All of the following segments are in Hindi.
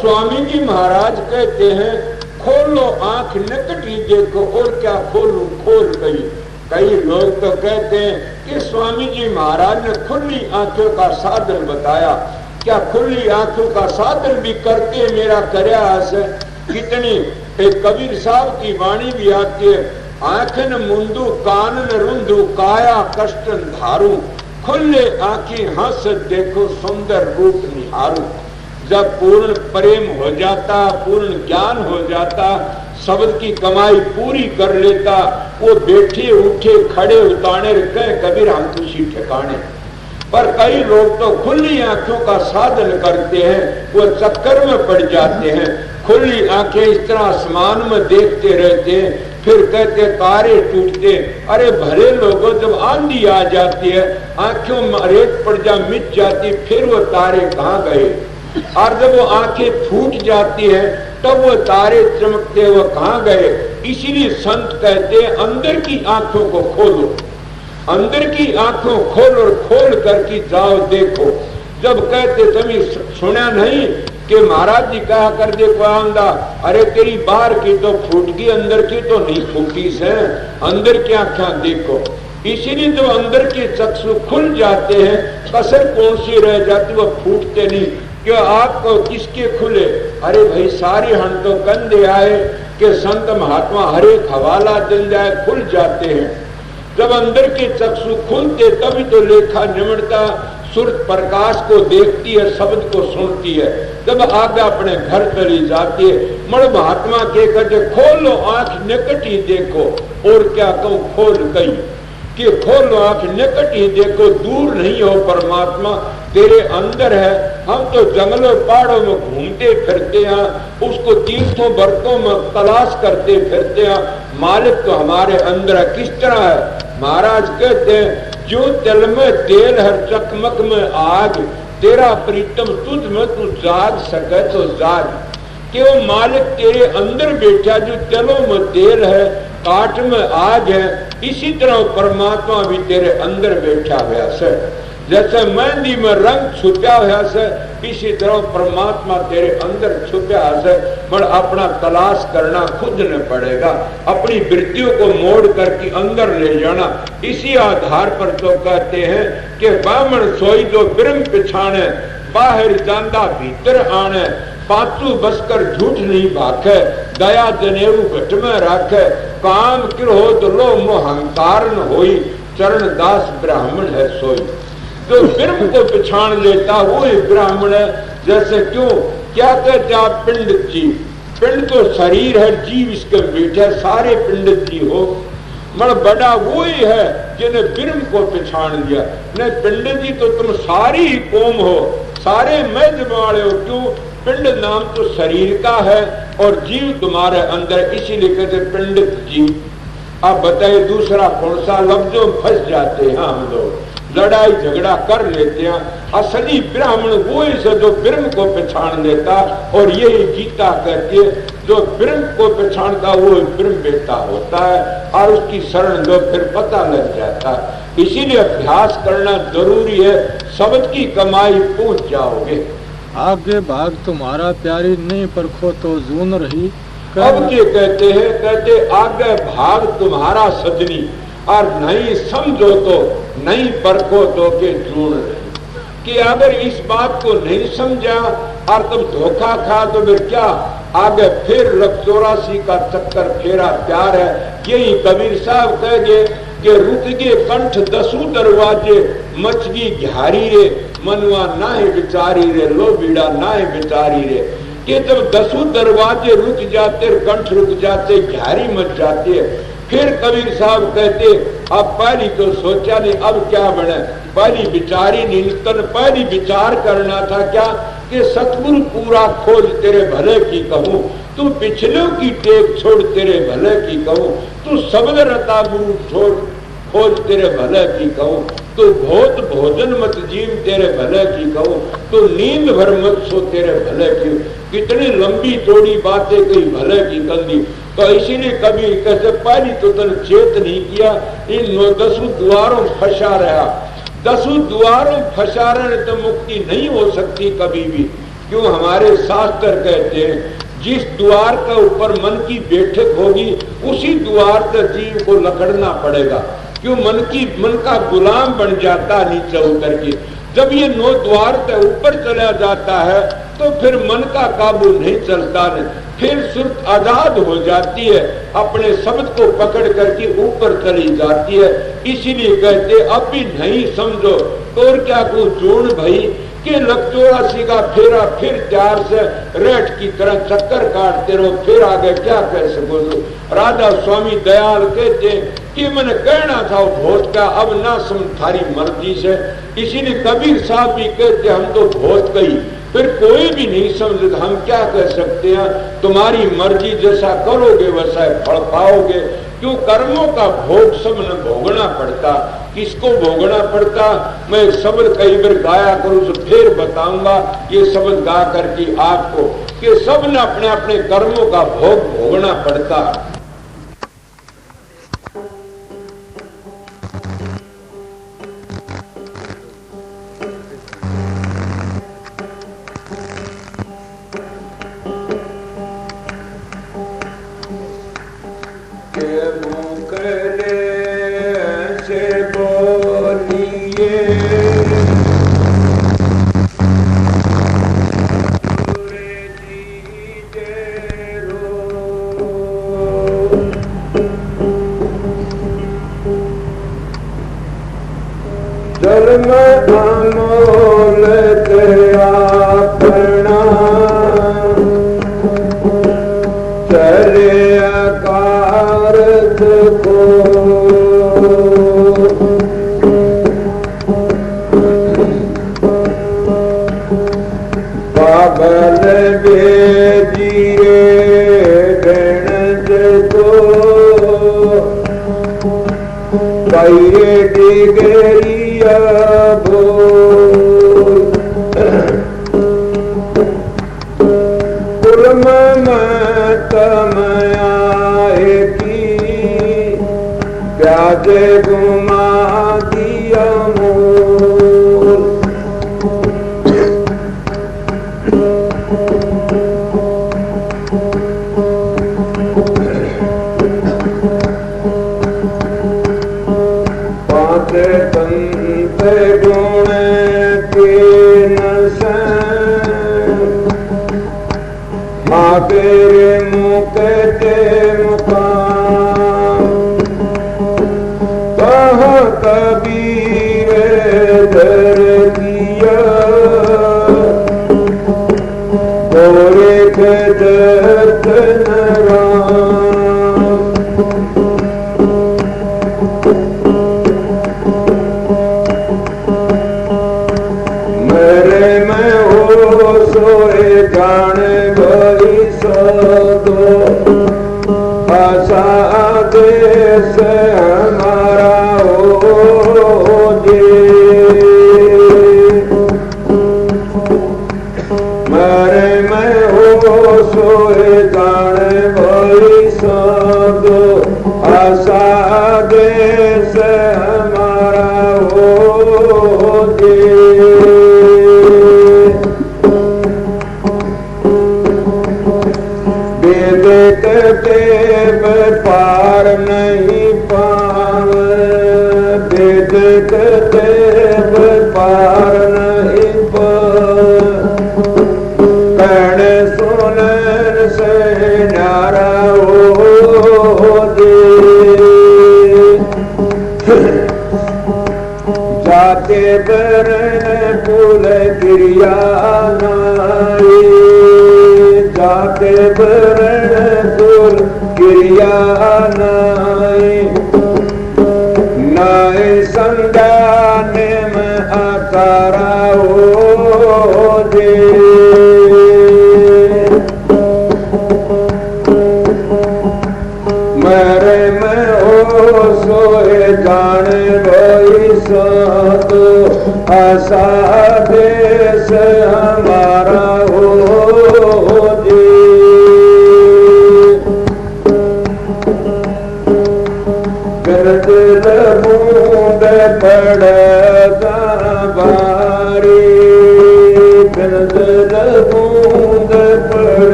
स्वामी जी महाराज कहते हैं खोलो आंख निकटी देखो, और क्या खोलूं, खोल गई। कई लोग तो कहते हैं कि स्वामी जी महाराज ने खुली आंखों का साधन बताया। क्या खुली आंखों का साधन भी करते मेरा प्रयास है। कितनी एक कबीर साहब की वाणी भी आती है, आंखन मुंदू कानन रुंधु काया कष्टन धारू, खुले आंखें हंस देखो सुंदर रूप निहारू। जब पूर्ण प्रेम हो जाता, पूर्ण ज्ञान हो जाता, शब्द की कमाई पूरी कर लेता, वो बैठे उठे खड़े उताने कहे कबीर हम खुशी ठिकाने। पर कई लोग तो खुली आंखों का साधन करते हैं, वो चक्कर में पड़ जाते हैं। खुली आंखें इस तरह आसमान में देखते रहते हैं, फिर कहते तारे टूटते। अरे भले लोगों, जब आंधी आ जाती है, आंखों में रेत पड़ जा मिट जाती, फिर वो तारे कहाँ गए। और जब वो आंखें फूट जाती है, तब वो तारे चमकते वो कहाँ गए। इसीलिए संत कहते हैं अंदर की आंखों को खोलो, अंदर की आंखों खोलो और खोल करके जाओ देखो। जब कहते तुम्हें सुना नहीं कि महाराज जी कहा कर देखो आंदा, अरे तेरी बाहर की तो फूट गई, अंदर की तो नहीं फूटी से, अंदर की आंखें देखो। इसीलिए जो अंदर के चक्षु खुल जाते हैं, कसर कौन सी रह जाती, वो फूटते नहीं। क्यों आपको किसके खुले। अरे भाई सारे हन तो कंधे आए कि संत महात्मा हर एक हवाला दिन जाए खुल जाते हैं। जब अंदर के चक्षु खुलते तभी तो लेखा निमड़ता सूरत प्रकाश को देखती है, शब्द को सुनती है। जब आगे अपने घर चली जाती है, मण महात्मा के कहते खोलो आंख निकट ही देखो, और क्या कहूं खोल गई कि खोलो आंख निकट ही देखो, दूर नहीं हो परमात्मा तेरे अंदर है। हम तो जंगलों पहाड़ों में घूमते फिरते हैं, उसको तीर्थों बरतों में तलाश करते फिरते हैं, मालिक तो हमारे अंदर है। किस तरह है। महाराज कहते हैं जो तिल में तेल हर चकमक में आग, तेरा प्रीतम तुझ में तू जाग सके तो जाग। कि वो मालिक तेरे अंदर बैठा, जो तिलों में तेल है काट में आग है, इसी तरह परमात्मा भी तेरे अंदर बैठा हुआ है। जैसे मेहंदी में रंग छुपा हुआ है, इसी तरह परमात्मा तेरे अंदर छुपा है। पर अपना तलाश करना खुद न पड़ेगा, अपनी वृत्तियों को मोड़ करके अंदर ले जाना। इसी आधार पर तो कहते हैं कि बामण सोई जो ब्रह्म पिछाणे, बाहर जांदा भीतर आने, पाचू बसकर झूठ नहीं भाखे, दया जनेऊ घट में राखे, काम क्रोध लो मोह अहंकार न होई, चरण दास ब्राह्मण है सोई। जो ब्रह्म को पहचान लेता वो ही ब्राह्मण है। जैसे क्यों क्या कहते आप पिंड जीव, पिंड तो शरीर है, जीव इसके बैठे, सारे पिंड जीव हो, मगर बड़ा वो ही है जिन्हें ब्रह्म को पहचान लिया। नहीं पिंड जी तो तुम सारी ही कौम हो, सारे मैज वाले हो। क्यों पिंड नाम तो शरीर का है और जीव तुम्हारे अंदर, इसीलिए कहते पिंडित जीव। अब बताइए दूसरा कौन सा लफ्जों में फंस जाते हैं हम लोग, लड़ाई झगड़ा कर लेते हैं। असली ब्राह्मण वो ही से जो ब्रह्म को पहचान लेता, और यही गीता कहती है जो ब्रह्म को पहचानता वो ब्रह्म बेटा होता है, और उसकी शरण लो फिर पता लग जाता है। इसीलिए अभ्यास करना जरूरी है, शब्द की कमाई पहुंच जाओगे। आगे भाग तुम्हारा प्यारी नहीं परखो तो जून रही। अब ये कहते हैं, कहते आगे भाग तुम्हारा सजनी, और नहीं समझो तो नहीं परखो तो के जून रही। कि अगर इस बात को नहीं समझा और तुम धोखा खा तो फिर क्या, आगे फिर 84 का चक्कर फेरा प्यार है। यही कबीर साहब कह गए कि रुक गए कंठ 10 दरवाजे, मचगी घारी रे, मनवा नाहे बिचारी रे, लो बीड़ा नाहे बिचारी रे। कि जब 10 दरवाजे रुक जाते, कंठ रुक जाते, घारी मच जाती है, फिर कबीर साहब कहते अब पहली तो सोचा नहीं, अब क्या बने, पहली विचारी नहीं, तन पहली विचार करना था क्या कि सतगुरु पूरा खोज तेरे भले की कहूँ, तू पिछले की टेक छोड़ तेरे भले की कहूँ, तू शब्द रता गुरु छोड़ खोज तेरे भले की कहूँ, तू बहुत भोजन मत जीव तेरे भले की कहूँ, तू नींद भर मत सो तेरे भले की। कितनी लंबी चौड़ी बातें कही भले की कंदी। तो इसीलिए कभी कैसे पहली तो तन चेत नहीं किया, इन 10 द्वारों फंसा रहा। 10 द्वारों फंसा रहे तो मुक्ति नहीं हो सकती कभी भी। क्यों हमारे शास्त्र कहते हैं जिस द्वार के ऊपर मन की बैठक होगी उसी द्वार पर जीव को लकड़ना पड़ेगा। क्यों मन का गुलाम बन जाता नीचे उतर के। जब ये 9 द्वार से ऊपर चला जाता है तो फिर मन का काबू नहीं चलता नहीं, फिर सुर्त आजाद हो जाती है, अपने शब्द को पकड़ करके ऊपर चली जाती है। इसीलिए कहते अब भी नहीं समझो तो क्या को जोड़ भाई कि लग 84 का फेरा फिर 4 से रेट की तरह चक्कर काटते रहो, फिर आगे क्या कह सको। राधा स्वामी दयाल कहते कि मैंने कहना था भोज का, अब ना सुन थारी मर्जी से। इसीलिए कबीर साहब भी कहते हम तो भोज गई, फिर कोई भी नहीं समझे हम क्या कह सकते हैं, तुम्हारी मर्जी जैसा करोगे वैसा फल पाओगे। क्यों कर्मों का भोग सब न भोगना पड़ता। किसको भोगना पड़ता? मैं शब्द कई बार गाया करूं तो फिर बताऊंगा ये शब्द गा करके आपको कि सब ने अपने अपने कर्मों का भोग भोगना पड़ता।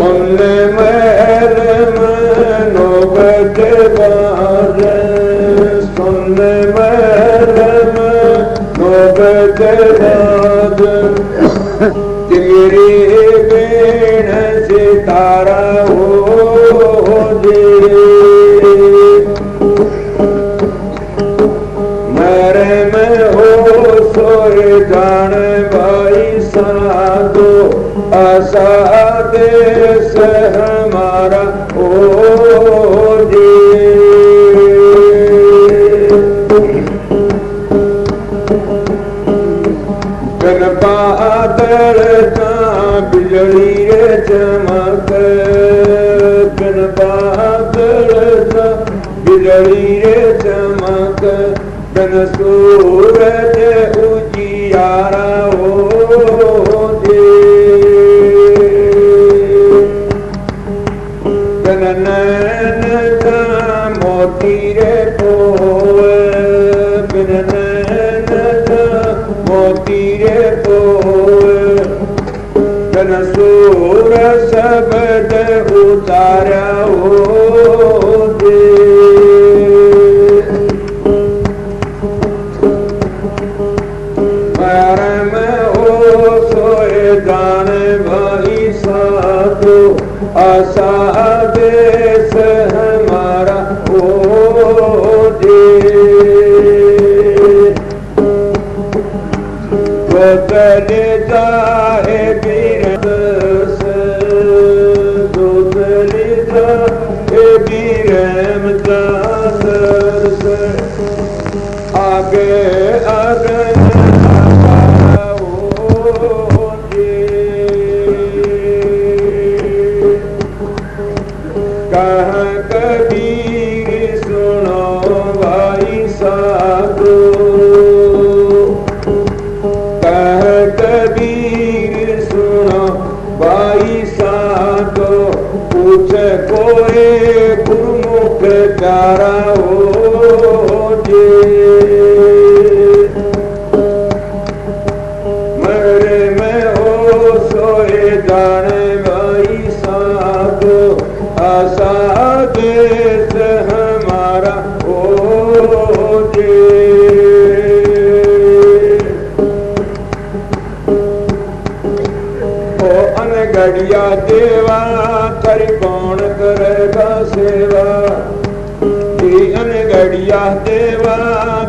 सुनने महल में नौबत बाजे, सुनने महल में नौबत बाजे, तेरी बीण सितारा हो जे, मेरे में हो सोए जान भाई साधो, आशा देश हमारा हो जे। बिन बादल का बिजली चमक, बिन बादल का बिजली चमक, बिन सूरज उजियारा हो जे, बिन नैन का मोती रे पोए, बिन नैन का मोती रे पोए, बिन सूर शब्द उतारा हो जे। भाई साधो, आशा देश हमारा हो जे, गोदले जाए बीरम से, गोदले जाए बीरम दासर से, आगे आगे कबीर सुनो भाई साधो, कह कबीर सुनो भाई साधो, पूछे कोई गुरुमुख प्यारा हो जे, मेरे में हो सोए जाने भाई साधो, आशा देश हमारा हो जे। ओ अनगढ़िया देवा थरी कौन करेगा सेवा, जी अनगढ़िया देवा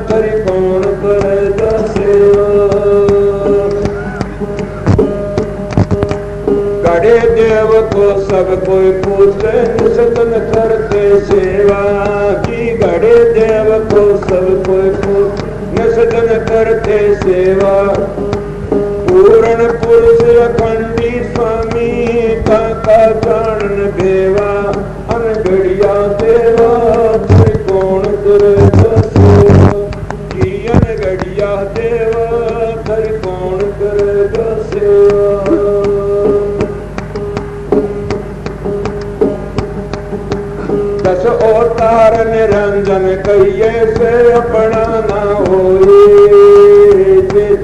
थरी कौन करेगा सेवा, गढ़े देव को सब कोई पूछे सतन करते सेवा, की गढ़े देव को सब कोई पूछे सतन करते सेवा, पूर्ण पुरुष अखंडी स्वामी का जान देवा, अनगढ़िया देवा त्रिकोण करेगा सेवा, की अनगढ़िया देवा त्रिकोण करेगा सेवा। दस अवतार निरंजन कहिए से अपना ना होए,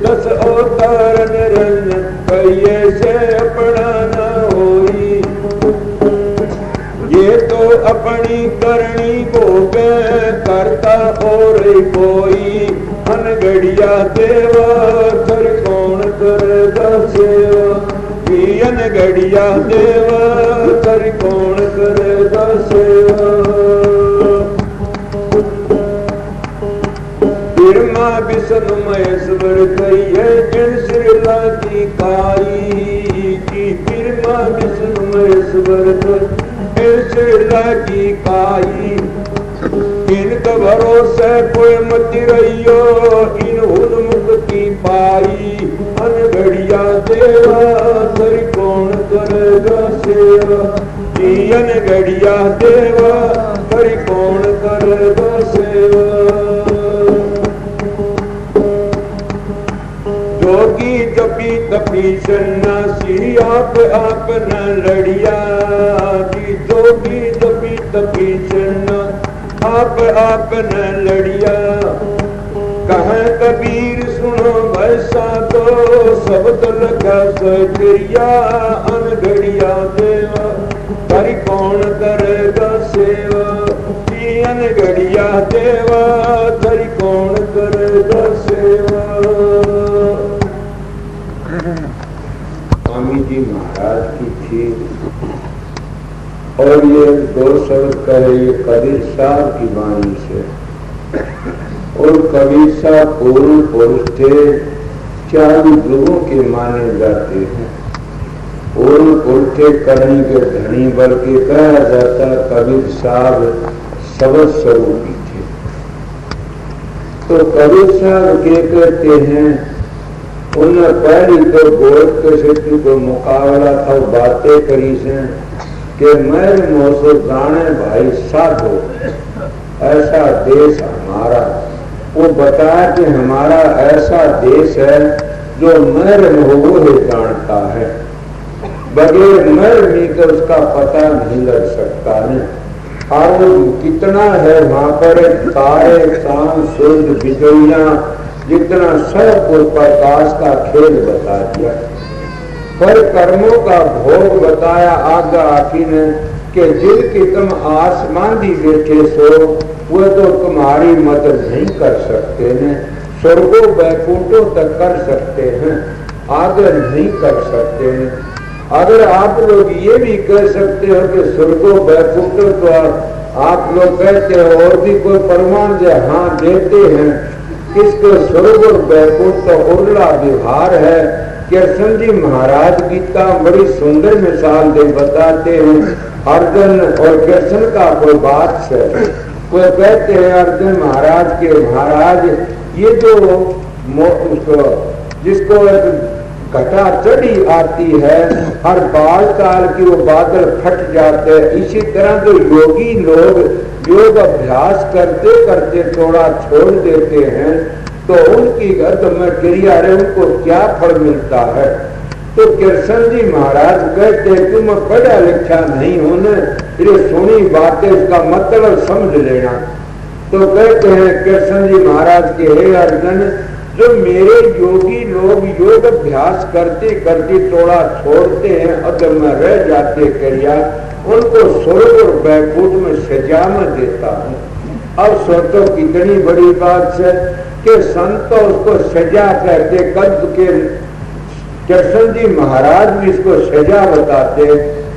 दस अवतार निरंजन कहिए से अपना ना होई, ये तो अपनी करनी भोगे करता और कोई, अनगढ़िया देवा कर कौन करेगा सेवा, की अनगढ़िया देवा कर कौन करेगा सेवा। ब्रह्मा विष्णु महेश्वर कहिए जिन श्रीला की काई, की ब्रह्मा विष्णु महेश्वर जिन श्रीला की काई, इनका भरोसे कोई मति रहियो, इन उन्मुक्ति पाई, अनगढ़िया देवा कर कौन करेगा सेवा, की अनगढ़िया देवा कर कौन करेगा सेवा। जोगी जपी तपी सन्यासी आप न लड़िया, की जोगी जपी तपी सन्यासी आप न लड़िया, कह कबीर सुनो वैसा तो शब्द लगा सरिया, अनगढ़िया देवा और ये दो शब्द कहे ये कबीर साहब की वाणी से। और कबीर साहब पूर्ण पुरुष थे, 40 युगों के माने जाते हैं। पूर्ण पुरुष थे, करनी के धनी, बल्कि कहा जाता कबीर साहब सबद स्वरूपी थे। तो कबीर साहब के कहते हैं, उन्हें पहली तो गोरख के क्षेत्र को मुकाबला था, बातें करी से कि मेरे मुँह से जाने भाई साधो, ऐसा देश हमारा। वो बताया कि हमारा ऐसा देश है जो मेरे मुँह ही जानता है, बगैर मेरे के उसका पता नहीं लग सकता है। और वो कितना है वहां पर तारे, चांद, सूर्य, बिजलियां, जितना सब को प्रकाश का खेल बता दिया। पर कर्मों का भोग बताया आज्ञा आखी ने कि जिनकी तुम आसमान भी बैठे सो वो तो तुम्हारी मदद नहीं कर सकते हैं, स्वर्गों बैकुंठों तक कर सकते हैं, आगे नहीं कर सकते हैं। अगर आप लोग ये भी कह सकते हो कि स्वर्गों बैकुंठों तो आप लोग कहते हो और भी कोई प्रमाण जो हाँ देते हैं, किसको स्वर्ग और बैकुंठ तो उर्ला व्यवहार है। कृष्ण जी महाराज गीता बड़ी सुंदर मिसाल दे बताते हैं। अर्जुन और कृष्ण का कोई बात है, कोई कहते हैं अर्जुन महाराज के महाराज ये जो उसको जिसको घटा चढ़ी आती है हर बाल काल की वो बादल फट जाते हैं, इसी तरह जो योगी लोग योग अभ्यास करते करते थोड़ा छोड़ देते हैं तो उनकी गर्द में क्रिया रहे उनको क्या फल मिलता है। तो कृष्ण जी महाराज कहते तुम पढ़ा लिखा नहीं होने, ये सुनी बातें इसका मतलब समझ लेना। तो कहते हैं कृष्ण जी महाराज के हे अर्जुन, जो मेरे योगी लोग योग अभ्यास करते करते थोड़ा छोड़ते हैं अगर में रह जाते क्रिया, उनको स्वर्ग और बैकुंठ में सजा में देता हूँ। अब सोचो कितनी बड़ी बात है कि संत उसको सजा कहते, कद के कृष्ण जी महाराज भी इसको सजा बताते,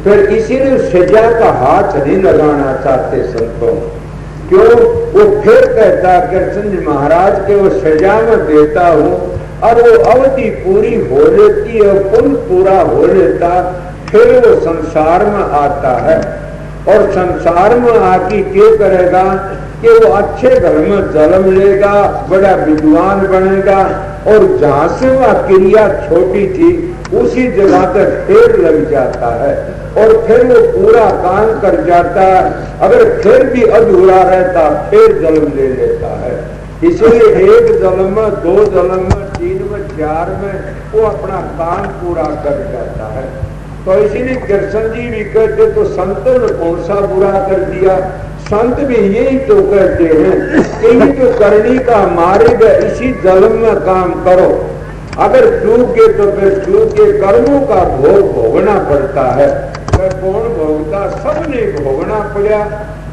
फिर इसीलिए सजा का हाथ नहीं लगाना चाहते संतों। क्यों? वो फिर कहता कृष्ण जी महाराज के वो सजा में देता हूँ और वो अवधि पूरी हो लेती है, पुण्य पूरा हो लेता, फिर वो संसार में आता है और संसार में आके क्या करेगा कि वो अच्छे घर में जन्म लेगा, बड़ा विद्वान बनेगा और जहां से वह क्रिया छोटी थी उसी जगह तक फिर लग जाता है और फिर वो पूरा काम कर जाता है। अगर फिर भी अधूरा रहता फिर जन्म ले लेता है। इसलिए एक जन्म में, 2 जन्म में, 3 में, 4 में वो अपना काम पूरा कर जाता है। तो इसीलिए कृष्ण जी भी कहते तो संतों ने कौन सा बुरा कर दिया। संत भी यही तो कहते हैं कि ये तो करनी का मार्ग है, इसी जन्म में काम करो। अगर चूके तो फिर चूके कर्मों का भोग भोगना पड़ता है। फिर कौन भोगता? सबने भोगना पड़ा।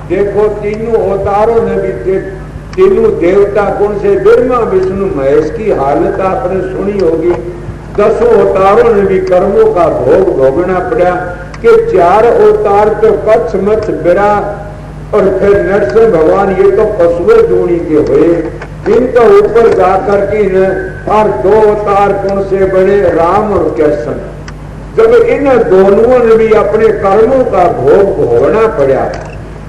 देखो तीनों अवतारों ने भी, तीनों देवता कौन से, ब्रह्मा विष्णु महेश की हालत आपने सुनी होगी। 10 अवतारों ने भी कर्मों का भोग भोगना पड़ा कि 4 अवतार तो कच्छ मच्छ बिरा और फिर नरसिंह भगवान ये तो पशुए दूनी के हुए, इनका ऊपर जाकर के न और 2 अवतार कौन से बने, राम और कृष्ण। जब इन दोनों ने भी अपने कर्मों का भोग भोगना पड़ा।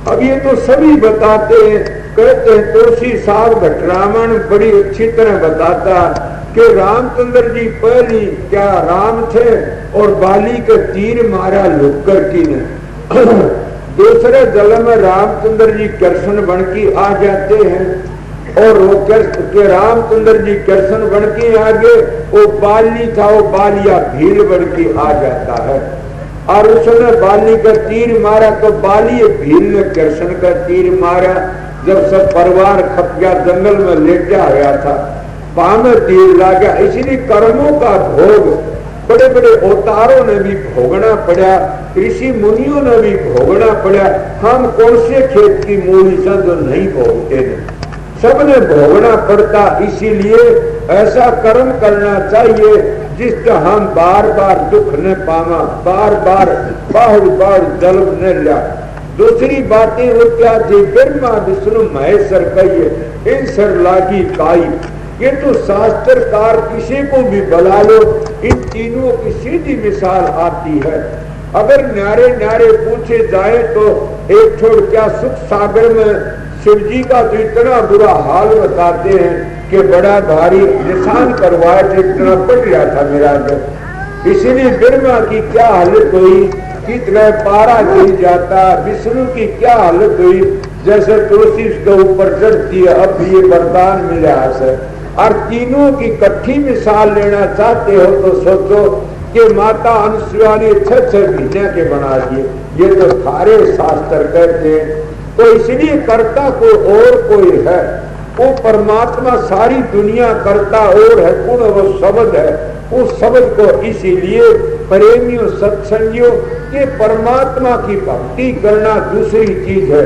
अब ये तो सभी बताते हैं, कहते हैं तुलसी साहब घटरामन बड़ी अच्छी तरह बताता कि रामचंद्र जी पहली क्या राम थे और बाली के तीर मारा लुक कर की ने। दूसरे जन्म में रामचंद्र जी कृष्ण बन के आ जाते हैं और वो के रामचंद्र जी कृष्ण बन के आगे वो बाली था, वो बालिया भील बन के आ जाता है और उसने बाली का तीर मारा तो बाली भील ने कृष्ण का तीर मारा। जब सब परिवार खप गया, जंगल में लेटा गया था, पांव में तीर ला गया। इसलिए कर्मों का भोग बड़े बड़े अवतारों ने भी भोगना पड़ा, ऋषि मुनियों ने भी भोगना पड़ा। हम कौन से खेत की मूली से जो नहीं भोगते हैं, सबने भोगना पड़ता। इसीलिए ऐसा कर्म करना चाहिए जिसका हम बार बार दुख न पावा, बार बार बाहुर बार जन्म न लिया। दूसरी बातें वो क्या थी, ब्रह्मा विष्णु महेश्वर कहिए इन सर लागी काई। ये तो शास्त्रकार किसी को भी बुला लो, इन तीनों की सीधी मिसाल आती है। अगर न्यारे न्यारे पूछे जाए तो एक छोड़ क्या सुख सागर में शिव जी का तो इतना बुरा हाल बताते हैं कि बड़ा भारी निशान करवाए थे, इतना पड़ गया था मेरा अंदर। इसीलिए ब्रह्मा की क्या हालत हुई कि पारा गिर जाता, विष्णु की क्या हालत हुई जैसे तुलसी उसके ऊपर चढ़ती है, अब ये वरदान मिला है। और तीनों की इकट्ठी मिसाल लेना चाहते हो तो सोचो कि माता अनुसुईया ने 6 महीने के बना दिए, ये तो सारे शास्त्र कहते हैं। तो इसलिए कर्ता को और कोई है, वो परमात्मा सारी दुनिया करता और है, पूर्ण वो शब्द है। उस शब्द को इसीलिए प्रेमियों सत्संगियों के परमात्मा की भक्ति करना दूसरी चीज है,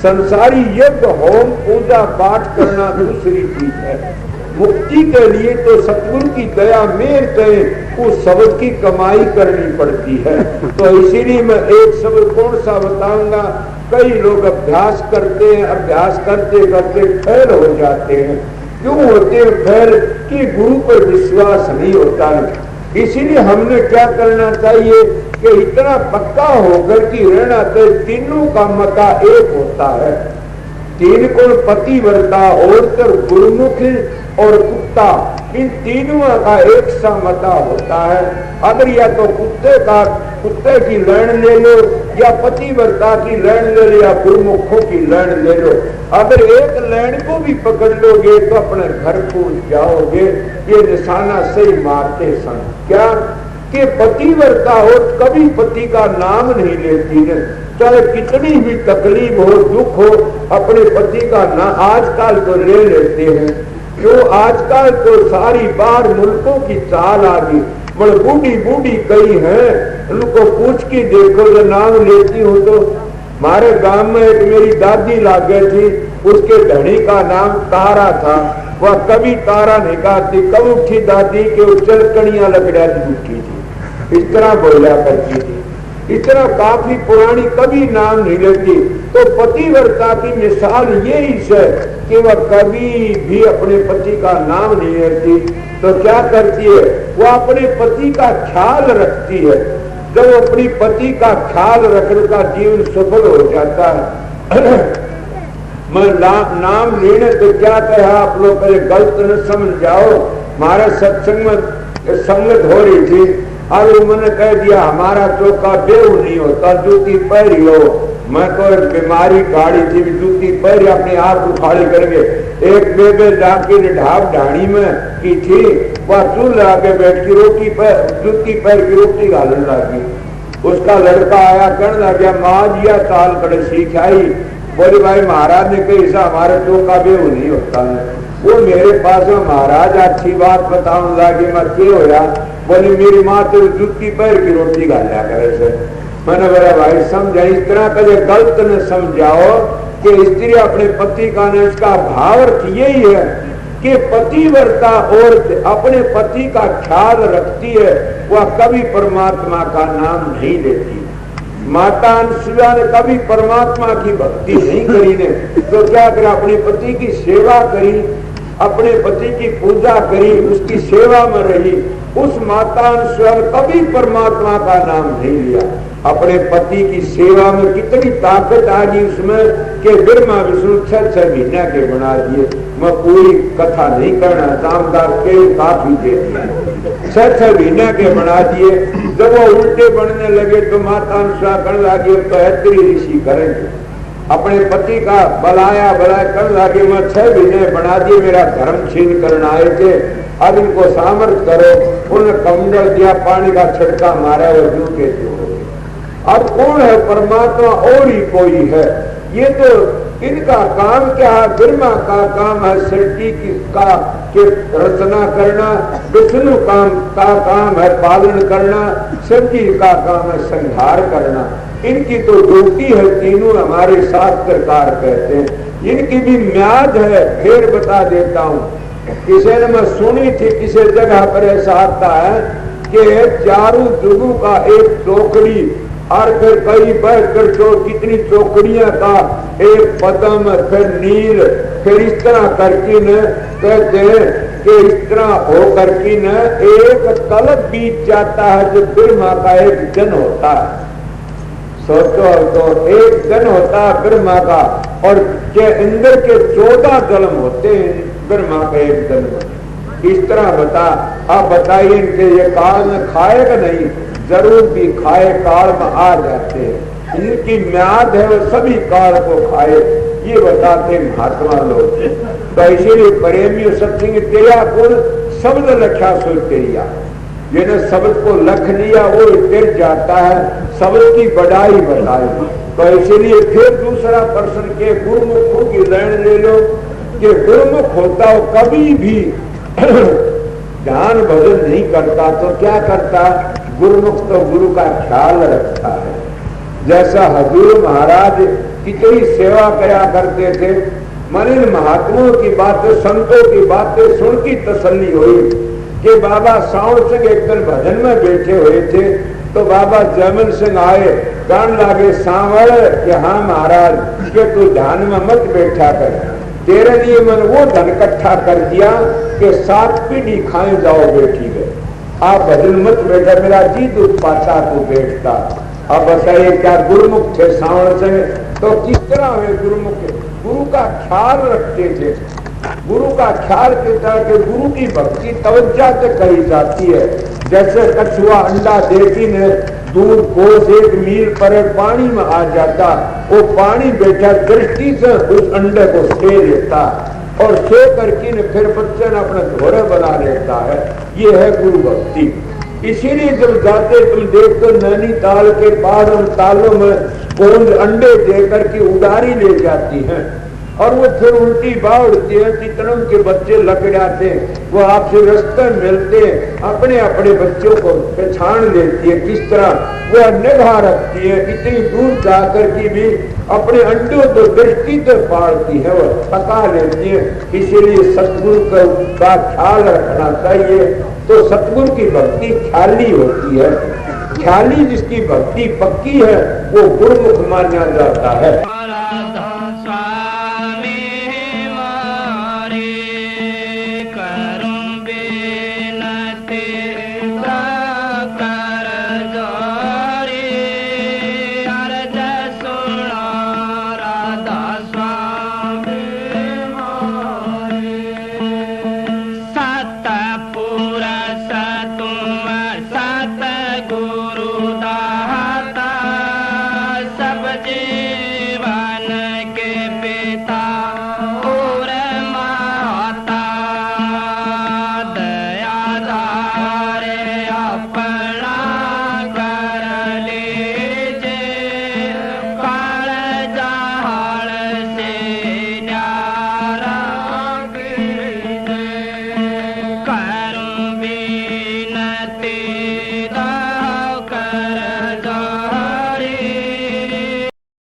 संसारी यज्ञ होम पूजा पाठ करना दूसरी चीज है। मुक्ति के लिए तो सतगुरु की दया मेर करें उस शब्द की कमाई करनी पड़ती है। तो इसीलिए मैं एक शब्द कौन सा बताऊंगा, कई लोग अभ्यास करते हैं, अभ्यास करते करते फेल हो जाते हैं। क्यों होते हैं फेल? कि गुरु पर विश्वास नहीं होता है। इसीलिए हमने क्या करना चाहिए कि इतना पक्का होकर कि रहना तो तीनों का मता एक होता है। तीन को पतिव्रता, औरत, गुरुमुखी और कुत्ता, इन तीनों का एक सा मता होता है। अगर या तो कुत्ते की लैंड ले लो, या पतिव्रता की लैंड ले लो, या गुरुमुखों की लैंड ले लो। अगर एक लैंड को भी पकड़ लोगे तो अपने घर पहुंच जाओगे। ये निशाना सही मारते सन क्या कि पतिव्रता हो कभी पति का नाम नहीं लेती है, चाहे कितनी भी तकलीफ हो दुख हो, अपने पति का नाम आजकल तो ले लेते हैं। क्यों? आजकल तो सारी बार मुल्कों की चाल आ गई, बड़ बूढ़ी बूढ़ी कई हैं, उनको पूछ के देखो जो नाम लेती हो तो। हमारे गांव में एक मेरी दादी लाग गई थी, उसके धनी का नाम तारा था। वह कभी तारा नहीं कहती, कब उठी दादी के उचल कड़ियां लगड़ा दी उठी थी, इस तरह बोला करती थी। इतना काफी पुरानी कभी नाम नहीं लेती। तो पतिव्रता की मिसाल यही है कि वह कभी भी अपने पति का नाम नहीं लेती। तो क्या करती है? वह अपने पति का ख्याल रखती है। जब अपनी पति का ख्याल रखने का जीवन सफल हो जाता है। मैं नाम लेने तो क्या कहा आप लोग गलत न समझ जाओ। हमारे सत्संग में संगत हो रही थी, अब उन्होंने कह दिया हमारा चौका बेऊ नहीं होता, जूती पैरी हो। मैं तो एक बीमारी गाड़ी थी, जूती पैरी अपने आप उखाड़ी करके एक बेबे जाके ढाब ढाणी में की थी, वह चूल्हे आगे बैठ की रोटी पर जूती पैर की रोटी घालन लगी। उसका लड़का आया कहने लगा माँ जिया चाल कड़े सीख आई। बोली भाई महाराज ने कही ऐसा हमारे चौका बेऊ नहीं होता है। वो मेरे पास में महाराज अच्छी बात बताने लगी, मैं क्या होया? बोली मेरी माँ तो जूती पैर की रोटी घाला करे से। मैंने बोला भाई समझा, इस तरह का गलत न समझाओ कि स्त्री अपने पति का न, इसका भाव अर्थ यही है कि पतिव्रता और अपने पति का ख्याल रखती है, वह कभी परमात्मा का नाम नहीं लेती। माता अनुसुईया ने कभी परमात्मा की भक्ति नहीं करी ने, तो क्या करे? अपने पति की सेवा करी, अपने पति की पूजा करी, उसकी सेवा में रही। उस माता अनुसुईया ने कभी परमात्मा का नाम नहीं लिया। अपने पति की सेवा में कितनी ताकत आ गई उसमें कि ब्रह्मा विष्णु 6 महीने के बना दिए। मैं पूरी कथा नहीं करना, रामदास के काफी दे दिए, 6 महीने के बना दिए। जब वो उल्टे बनने लगे तो माता अनुसुईया करने लगी तो ऐत्री ऋषि करेंगे। अपने पति का बलाया करने लगे, मैं 6 महीने बना दिए, मेरा धर्म छीन करना आए थे, अब इनको सामर्थ करो। उन्हें कमंडल दिया, पानी का छिड़का मारा, वो जू के जू। अब कौन है? परमात्मा और ही कोई है। ये तो इनका काम क्या है? ब्रह्मा का काम है सृष्टि का के रचना करना, विष्णु का काम है पालन करना, शिव जी का काम है संहार करना। इनकी तो ड्यूटी है, तीनों हमारे शास्त्रकार कहते हैं। इनकी भी म्याद है, फिर बता देता हूँ। किसी ने मैं सुनी थी किसी जगह पर ऐसा आता है कि चारों जुगों का एक चौकड़ी और फिर कई बैठकर जो कितनी चौकड़ियां का एक पदम फिर नील फिर इस तरह करके न कहते हैं कि इस तरह हो करके न एक कल्प बीत जाता है जो ब्रह्मा का एक जन होता है। सोचो तो एक जन होता है ब्रह्मा का और के अंदर के 14 जन्म होते हैं ब्रह्मा का एक जन्म। इस तरह बता अब बताइए कि ये काल में खाएगा नहीं, जरूर भी खाए काल में आ जाते हैं। इनकी म्याद है वो सभी काल को खाए, ये बताते महात्मा लोग। तो इसीलिए प्रेमी सत्संग तेरा कुल शब्द लख्या सोच तेरिया, जिन्हें शब्द को लख लिया वो तिर जाता है, शब्द की बढ़ाई बताई। तो इसीलिए फिर दूसरा प्रश्न के गुरुमुखों की लैन ले लो कि गुरुमुख होता हो कभी भी ध्यान भजन नहीं करता तो क्या करता, गुरुमुख तो गुरु का ख्याल रखता है। जैसा हजूर महाराज कितनी सेवा करा करते थे, मन इन महात्माओं की बातें संतों की बातें सुन की तसल्ली हुई कि बाबा सावण सिंह एक दिन भजन में बैठे हुए थे तो बाबा जयमन सिंह आए, कहने लागे सांवड़ कि हाँ महाराज के तू ध्यान में मत बैठा कर, तेरे लिए मन वो धन इकट्ठा कर दिया कि 7 पीढ़ी खाए जाओ बैठी गए, आप भजन मत बैठा, मेरा जी दुख पाता तू बैठता। अब बताइए क्या गुरुमुख थे सावण सिंह, तो किस तरह वे गुरुमुख गुरु का ख्याल रखते थे। गुरु का ख्याल कहता है कि गुरु की भक्ति तवज्जा से करी जाती है। जैसे कछुआ अंडा देती ने दूध को 1 मील पर पानी में आ जाता, वो पानी बैठा दृष्टि से उस अंडे को से लेता और से करके ने फिर बच्चे ने अपना घोड़े बना लेता है। ये है गुरु भक्ति। इसीलिए जब जाते तुम देखते नैनीताल के पहाड़ों तालों में गोंद अंडे देकर के उड़ारी ले जाती हैं और वो फिर उल्टी बाह उड़ती है, कितनों के बच्चे लग जाते हैं, वो आपसे रास्ते मिलते हैं, अपने अपने बच्चों को पहचान लेती है, किस तरह वह निगाह रखती है, इतनी दूर जाकर के भी अपने अंडों को दृष्टि से पाड़ती है, वह पका लेती है। इसीलिए सतगुरु का ख्याल रखना चाहिए। तो सतगुरु की भक्ति ख्याली होती है, ख्याली जिसकी भक्ति पक्की है वो गुरुमुख माना जाता है।